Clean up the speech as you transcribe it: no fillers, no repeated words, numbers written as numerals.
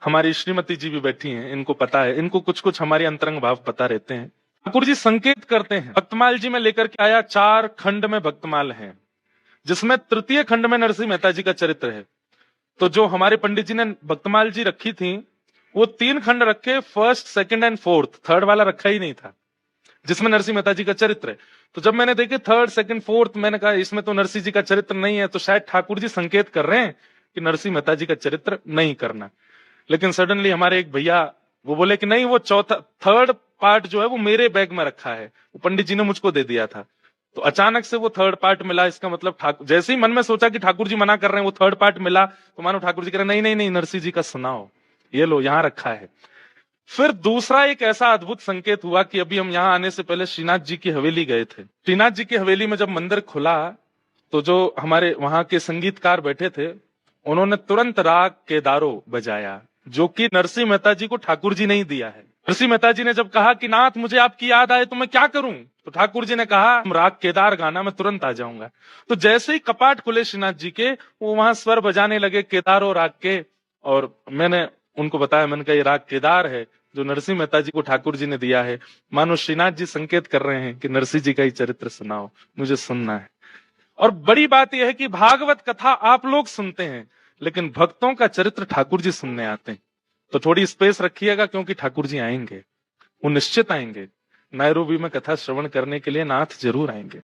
हमारी श्रीमती जी भी बैठी हैं, इनको पता है, इनको कुछ कुछ हमारे अंतरंग भाव पता रहते हैं। ठाकुर जी संकेत करते हैं। भक्तमाल जी में लेकर के आया, 4 खंड में भक्तमाल है, जिसमें तृतीय खंड में नरसिंह मेहता जी का चरित्र है। तो जो हमारे पंडित जी ने भक्तमाल जी रखी थी, वो 3 खंड रखे, first, second and fourth, third वाला रखा ही नहीं था, जिसमें नरसिंह मेहता जी का चरित्र है। तो जब मैंने देखे थर्ड, सेकंड, फोर्थ, मैंने कहा इसमें तो नरसिंह जी का चरित्र नहीं है, तो शायद ठाकुर जी संकेत कर रहे हैं कि नरसिंह मेहता जी का चरित्र नहीं करना। लेकिन सडनली हमारे एक भैया वो बोले कि नहीं, वो चौथा, थर्ड पार्ट जो है वो मेरे बैग में रखा है, वो पंडित जी ने मुझको दे दिया था। तो अचानक से वो थर्ड पार्ट मिला, इसका मतलब ठाकुर, जैसे ही मन में सोचा कि ठाकुर जी मना कर रहे हैं, वो थर्ड पार्ट मिला, तो मानो ठाकुर जी कह रहे नहीं नहीं नहीं, नरसिंह जी का सुनाओ, ये लो यहां रखा है। फिर दूसरा एक ऐसा अद्भुत संकेत हुआ कि अभी हम यहाँ आने से पहले श्रीनाथ जी की हवेली गए थे। श्रीनाथ जी की हवेली में जब मंदिर खुला, तो जो हमारे वहां के संगीतकार बैठे थे, उन्होंने तुरंत राग केदारो बजाया, जो कि नरसिंह मेहता जी को ठाकुर जी ने ही दिया है। नरसिंह मेहता जी ने जब कहा कि नाथ मुझे आपकी याद आए तो मैं क्या करूं, तो ठाकुर जी ने कहा राग केदार गाना, मैं तुरंत आ जाऊंगा। तो जैसे ही कपाट खुले श्रीनाथ जी के, वो वहां स्वर बजाने लगे केदारो राग के, और मैंने उनको बताया, मैंने कहा ये राग केदार है जो नरसिंह मेहता जी को ठाकुर जी ने दिया है। मानो श्रीनाथ जी संकेत कर रहे हैं कि नरसिंह जी का ही चरित्र सुनाओ, मुझे सुनना है। और बड़ी बात यह है कि भागवत कथा आप लोग सुनते हैं, लेकिन भक्तों का चरित्र ठाकुर जी सुनने आते हैं। तो थोड़ी स्पेस रखिएगा, क्योंकि ठाकुर जी आएंगे, वो निश्चित आएंगे। नैरोबी में कथा श्रवण करने के लिए नाथ जरूर आएंगे।